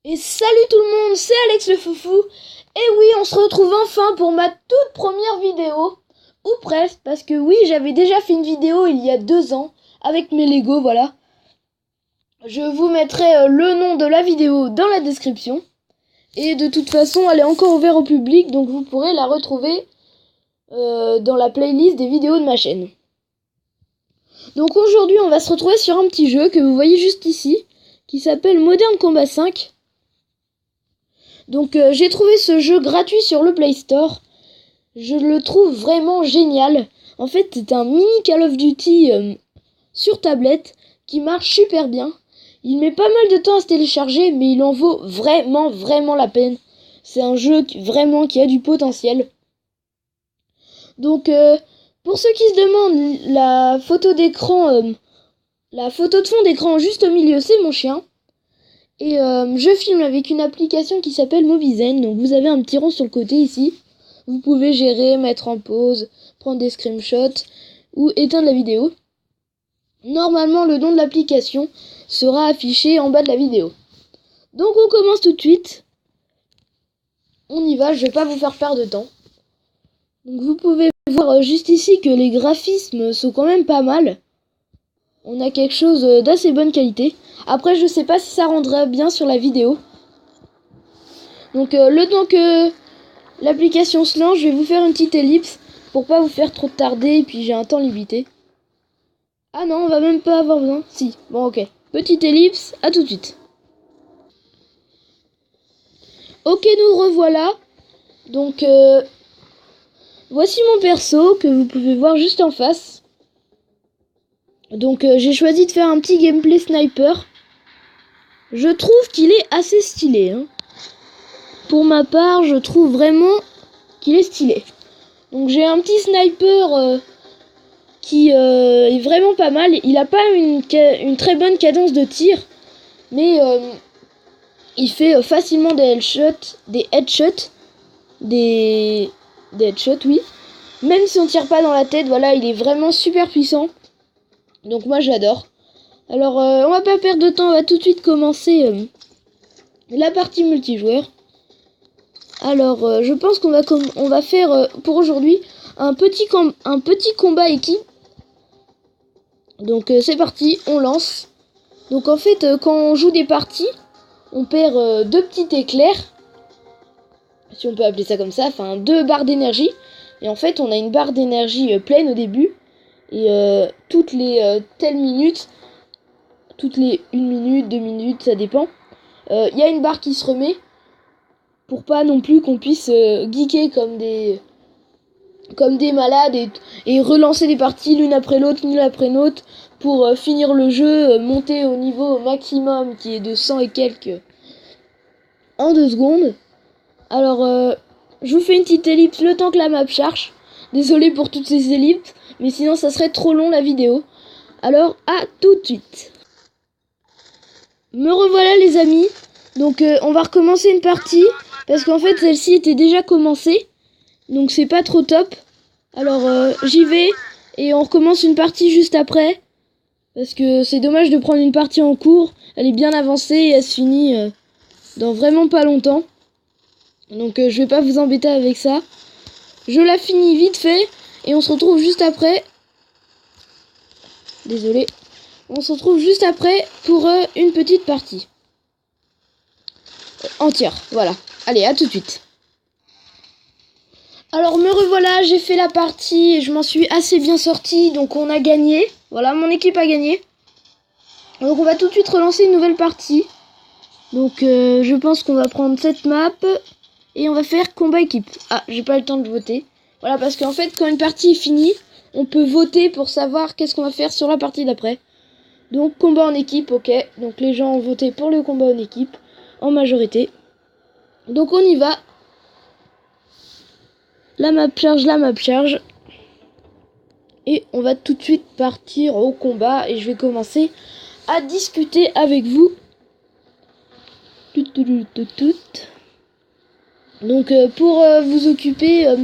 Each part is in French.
Et salut tout le monde, c'est Alex le Foufou. Et oui, on se retrouve enfin pour ma toute première vidéo. Ou presque, parce que oui, j'avais déjà fait une vidéo il y a 2 ans avec mes Lego, voilà. Je vous mettrai le nom de la vidéo dans la description. Et de toute façon, elle est encore ouverte au public, donc vous pourrez la retrouver dans la playlist des vidéos de ma chaîne. Donc aujourd'hui, on va se retrouver sur un petit jeu que vous voyez juste ici, qui s'appelle Modern Combat 5. Donc j'ai trouvé ce jeu gratuit sur le Play Store. Je le trouve vraiment génial. En fait, c'est un mini Call of Duty sur tablette qui marche super bien. Il met pas mal de temps à se télécharger, mais il en vaut vraiment la peine. C'est un jeu qui a du potentiel. Donc pour ceux qui se demandent, la photo d'écran, la photo de fond d'écran juste au milieu, c'est mon chien. Et je filme avec une application qui s'appelle Mobizen. Donc vous avez un petit rond sur le côté ici. Vous pouvez gérer, mettre en pause, prendre des screenshots ou éteindre la vidéo. Normalement, le nom de l'application sera affiché en bas de la vidéo. Donc on commence tout de suite. On y va, je vais pas vous faire perdre de temps. Donc vous pouvez voir juste ici que les graphismes sont quand même pas mal. On a quelque chose d'assez bonne qualité. Après, je sais pas si ça rendrait bien sur la vidéo. Donc le temps que l'application se lance, je vais vous faire une petite ellipse pour pas vous faire trop tarder et puis j'ai un temps limité. Ah non, on va même pas avoir besoin. Si, bon ok. Petite ellipse, à tout de suite. Ok, nous revoilà. Donc voici mon perso que vous pouvez voir juste en face. Donc j'ai choisi de faire un petit gameplay sniper. Je trouve qu'il est assez stylé, hein. Pour ma part, je trouve vraiment qu'il est stylé. Donc j'ai un petit sniper qui est vraiment pas mal. Il a pas une très bonne cadence de tir, mais il fait facilement des headshots, des headshots, oui. Même si on tire pas dans la tête, voilà, il est vraiment super puissant. Donc moi j'adore. Alors on va pas perdre de temps, on va tout de suite commencer la partie multijoueur. Alors je pense qu'on va faire pour aujourd'hui un petit combat équipe. Donc c'est parti, on lance. Donc en fait quand on joue des parties, on perd 2 petits éclairs, si on peut appeler ça comme ça, enfin 2 barres d'énergie. Et en fait on a une barre d'énergie pleine au début. Et toutes les telles minutes, toutes les 1 minute, 2 minutes, ça dépend, y a une barre qui se remet. Pour pas non plus qu'on puisse geeker comme des malades et relancer des parties l'une après l'autre pour finir le jeu, monter au niveau maximum qui est de 100 et quelques en 2 secondes. Alors je vous fais une petite ellipse le temps que la map charge. Désolé pour toutes ces ellipses, mais sinon ça serait trop long la vidéo. Alors à tout de suite. Me revoilà les amis. Donc on va recommencer une partie parce qu'en fait celle-ci était déjà commencée. Donc c'est pas trop top. Alors j'y vais et on recommence une partie juste après. Parce que c'est dommage de prendre une partie en cours. Elle est bien avancée et elle se finit dans vraiment pas longtemps. Donc je vais pas vous embêter avec ça. Je la finis vite fait et on se retrouve juste après. Désolé. On se retrouve juste après pour une petite partie. Entière, voilà. Allez, à tout de suite. Alors me revoilà, j'ai fait la partie et je m'en suis assez bien sortie, donc on a gagné. Voilà, mon équipe a gagné. Donc on va tout de suite relancer une nouvelle partie. Donc je pense qu'on va prendre cette map et on va faire combat équipe. Ah, j'ai pas le temps de voter. Voilà, parce qu'en fait quand une partie est finie, on peut voter pour savoir qu'est-ce qu'on va faire sur la partie d'après. Donc combat en équipe, ok. Donc les gens ont voté pour le combat en équipe en majorité. Donc on y va. La map charge. Et on va tout de suite partir au combat. Et je vais commencer à discuter avec vous. Donc pour vous occuper,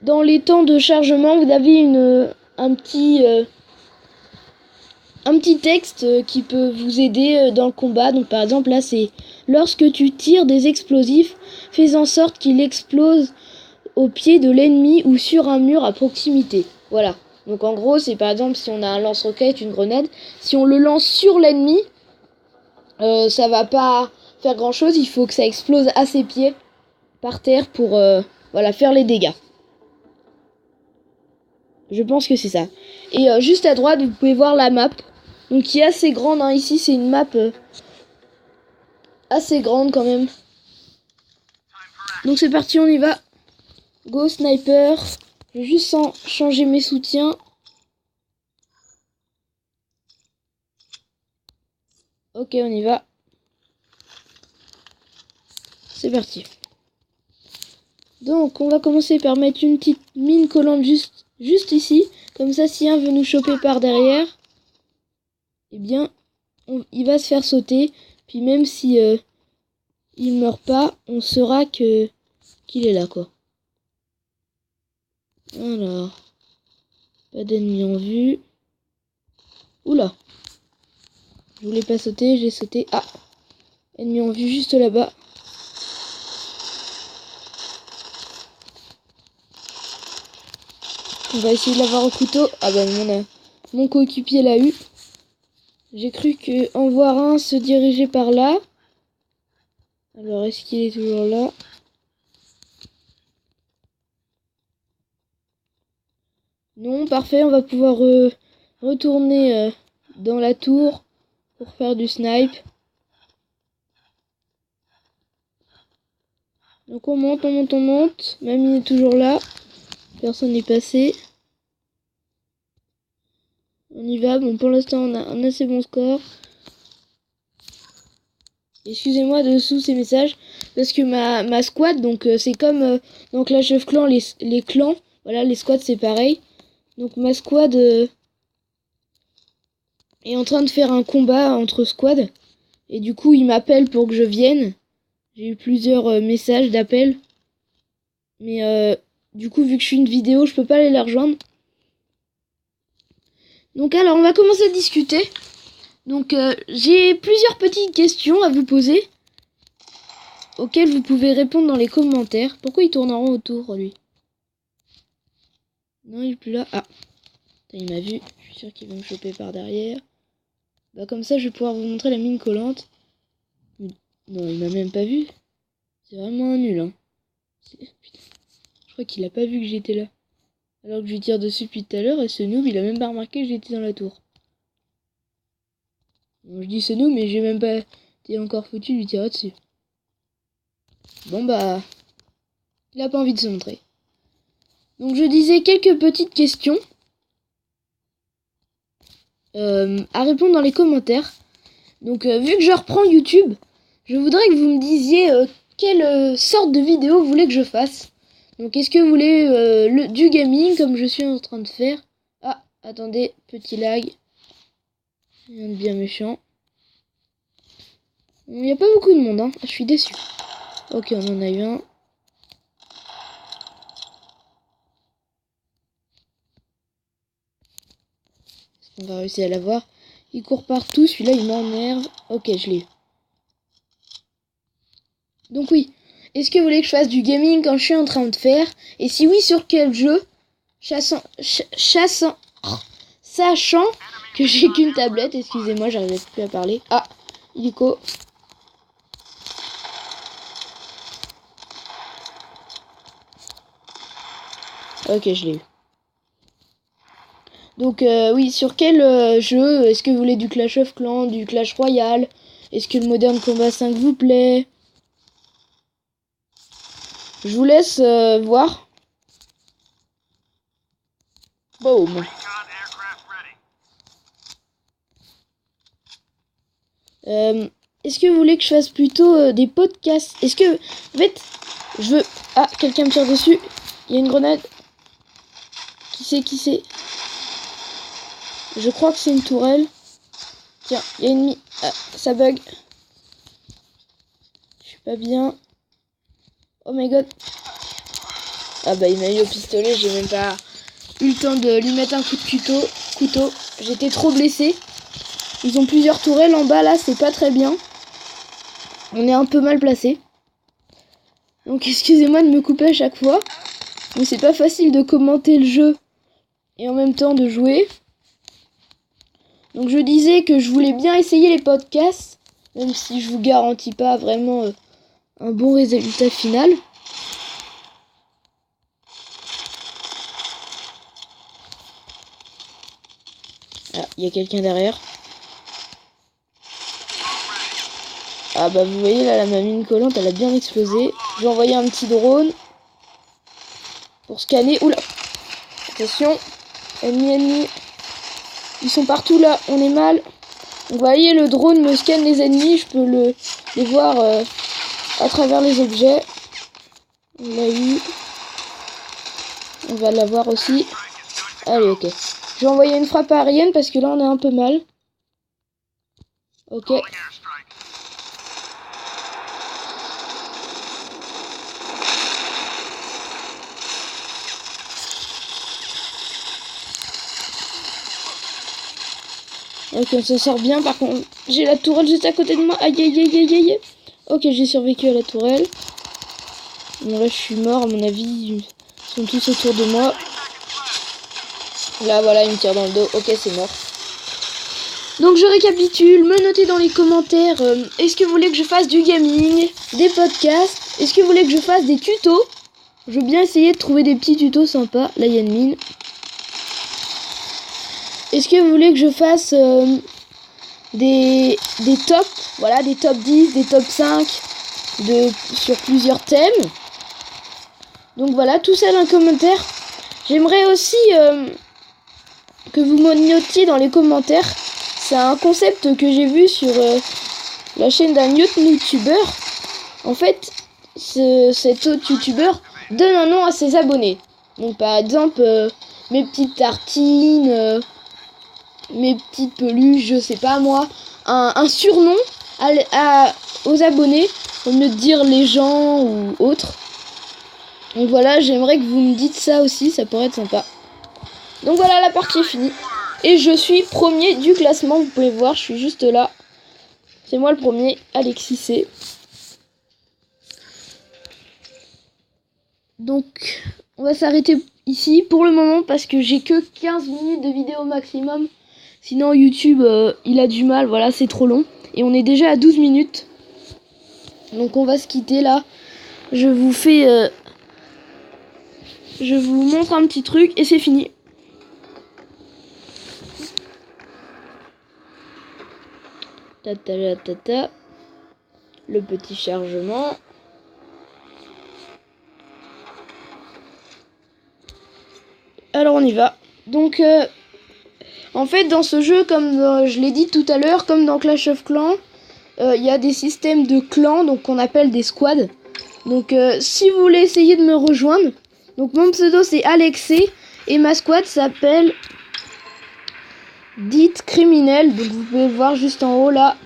dans les temps de chargement, vous avez un petit un petit texte qui peut vous aider dans le combat. Donc par exemple là c'est lorsque tu tires des explosifs, fais en sorte qu'il explose au pied de l'ennemi ou sur un mur à proximité. Voilà. Donc en gros c'est par exemple si on a un lance-roquette, une grenade, si on le lance sur l'ennemi, ça va pas faire grand chose, il faut que ça explose à ses pieds par terre pour voilà, faire les dégâts. Je pense que c'est ça. Et juste à droite vous pouvez voir la map. Donc qui est assez grande, hein. Ici c'est une map assez grande quand même. Donc c'est parti, on y va. Go sniper. Je vais juste changer mes soutiens. Ok, on y va. C'est parti. Donc on va commencer par mettre une petite mine collante juste ici. Comme ça si un veut nous choper par derrière, eh bien il va se faire sauter. Puis même si il meurt pas, on saura qu'il est là quoi. Alors, pas d'ennemis en vue. Oula, je voulais pas sauter, j'ai sauté. Ah, ennemi en vue juste là-bas. On va essayer de l'avoir au couteau. Ah bah mon coéquipier l'a eu. J'ai cru qu'en voir un se diriger par là. Alors est-ce qu'il est toujours là? Non, parfait, on va pouvoir retourner dans la tour pour faire du snipe. Donc on monte, on monte, on monte. Mamie est toujours là. Personne n'est passé. On y va. Bon, pour l'instant, on a un assez bon score. Excusez-moi de sous ces messages. Parce que ma squad, donc c'est comme dans Clash of Clans, les clans. Voilà, les squads, c'est pareil. Donc ma squad est en train de faire un combat entre squads. Et du coup, ils m'appellent pour que je vienne. J'ai eu plusieurs messages d'appel. Mais du coup, vu que je suis une vidéo, je peux pas aller la rejoindre. Donc alors, on va commencer à discuter. Donc j'ai plusieurs petites questions à vous poser. Auxquelles vous pouvez répondre dans les commentaires. Pourquoi il tourne en rond autour, lui? Non, il est plus là. Ah, il m'a vu. Je suis sûr qu'il va me choper par derrière. Bah comme ça, je vais pouvoir vous montrer la mine collante. Non, il m'a même pas vu. C'est vraiment un nul, hein. Putain. Je crois qu'il a pas vu que j'étais là. Alors que je lui tire dessus depuis tout à l'heure, et ce noob, il a même pas remarqué que j'étais dans la tour. Bon, je dis ce noob, mais j'ai même pas été encore foutu de lui tirer dessus. Bon bah, il a pas envie de se montrer. Donc je disais quelques petites questions à répondre dans les commentaires. Donc vu que je reprends YouTube, je voudrais que vous me disiez quelle sorte de vidéo vous voulez que je fasse. Donc est-ce que vous voulez du gaming comme je suis en train de faire? Ah, attendez, petit lag. Rien de bien méchant. Il n'y a pas beaucoup de monde, hein. Je suis déçu. Ok, on en a eu un. Est-ce qu'on va réussir à l'avoir? Il court partout, celui-là il m'énerve. Ok, je l'ai eu. Donc oui, est-ce que vous voulez que je fasse du gaming quand je suis en train de faire? Et si oui, sur quel jeu? Sachant que j'ai qu'une tablette, excusez-moi, j'arrive plus à parler. Ah, illico. Ok, je l'ai eu. Donc oui, sur quel jeu? Est-ce que vous voulez du Clash of Clans, du Clash Royale? Est-ce que le Modern Combat 5 vous plaît? Je vous laisse voir. Boom. Est-ce que vous voulez que je fasse plutôt des podcasts? Est-ce que... En fait, je veux... Ah, quelqu'un me tire dessus. Il y a une grenade. Qui c'est? Je crois que c'est une tourelle. Tiens, il y a une... Ah, ça bug. Je suis pas bien. Oh my god. Ah bah il m'a eu au pistolet, j'ai même pas eu le temps de lui mettre un coup de couteau. J'étais trop blessé. Ils ont plusieurs tourelles en bas, là, c'est pas très bien. On est un peu mal placé. Donc excusez-moi de me couper à chaque fois. Mais c'est pas facile de commenter le jeu et en même temps de jouer. Donc je disais que je voulais bien essayer les podcasts, même si je vous garantis pas vraiment un bon résultat final. Ah, il y a quelqu'un derrière. Ah bah vous voyez là, ma mine collante, elle a bien explosé. Je vais envoyer un petit drone pour scanner. Oula, attention, ennemi. Ils sont partout là, on est mal. Vous voyez, le drone me scanne les ennemis, je peux les voir à travers les objets. On l'a eu. On va l'avoir aussi. Allez, ok. Je vais envoyer une frappe aérienne parce que là on est un peu mal. Ok. Ok, on s'en sort bien. Par contre, j'ai la tourelle juste à côté de moi. Aïe, aïe, aïe, aïe, aïe. Ok, j'ai survécu à la tourelle. Bon, là, je suis mort. À mon avis, ils sont tous autour de moi. Là, voilà, ils me tirent dans le dos. Ok, c'est mort. Donc, je récapitule. Me notez dans les commentaires. Est-ce que vous voulez que je fasse du gaming, des podcasts? Est-ce que vous voulez que je fasse des tutos? Je veux bien essayer de trouver des petits tutos sympas. Là, il y a une mine. Est-ce que vous voulez que je fasse des tops, voilà, des top 10, des top 5 sur plusieurs thèmes? Donc voilà, tout ça dans les commentaires. J'aimerais aussi que vous me notiez dans les commentaires. C'est un concept que j'ai vu sur la chaîne d'un autre youtubeur. En fait, cet autre youtubeur donne un nom à ses abonnés. Donc par exemple, mes petites tartines... mes petites peluches, je sais pas moi, un surnom aux abonnés, au lieu de dire les gens ou autres. Donc voilà, j'aimerais que vous me dites ça aussi, ça pourrait être sympa. Donc voilà, la partie est finie. Et je suis premier du classement, vous pouvez voir, je suis juste là. C'est moi le premier, Alexis C. Donc, on va s'arrêter ici pour le moment parce que j'ai que 15 minutes de vidéo maximum. Sinon YouTube il a du mal, voilà, c'est trop long. Et on est déjà à 12 minutes. Donc on va se quitter là. Je vous fais... je vous montre un petit truc et c'est fini. Tata. Le petit chargement. Alors on y va. Donc... en fait, dans ce jeu, comme je l'ai dit tout à l'heure, comme dans Clash of Clans, il y a des systèmes de clans, donc qu'on appelle des squads. Donc, si vous voulez essayer de me rejoindre, donc mon pseudo c'est Alexé et ma squad s'appelle Dite Criminel. Donc, vous pouvez le voir juste en haut là.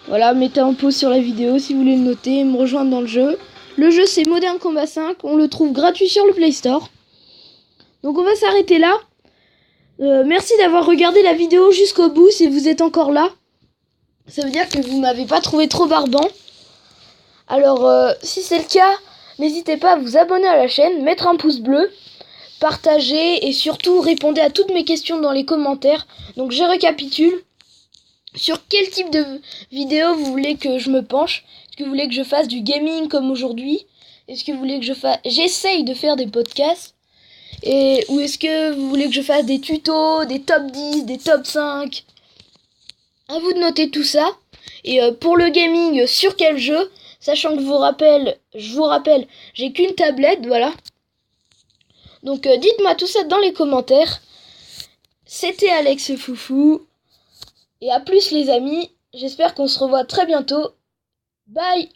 Voilà, mettez en pause sur la vidéo si vous voulez le noter et me rejoindre dans le jeu. Le jeu c'est Modern Combat 5, on le trouve gratuit sur le Play Store. Donc, on va s'arrêter là. Merci d'avoir regardé la vidéo jusqu'au bout si vous êtes encore là. Ça veut dire que vous m'avez pas trouvé trop barbant. Alors si c'est le cas, n'hésitez pas à vous abonner à la chaîne, mettre un pouce bleu, partager et surtout répondez à toutes mes questions dans les commentaires. Donc je récapitule. Sur quel type de vidéo vous voulez que je me penche? Est-ce que vous voulez que je fasse du gaming comme aujourd'hui? Est-ce que vous voulez que j'essaye de faire des podcasts? Ou est-ce que vous voulez que je fasse des tutos, des top 10, des top 5? À vous de noter tout ça. Et pour le gaming, sur quel jeu? Sachant que je vous rappelle, j'ai qu'une tablette, voilà. Donc dites-moi tout ça dans les commentaires. C'était Alex Foufou. Et à plus les amis. J'espère qu'on se revoit très bientôt. Bye!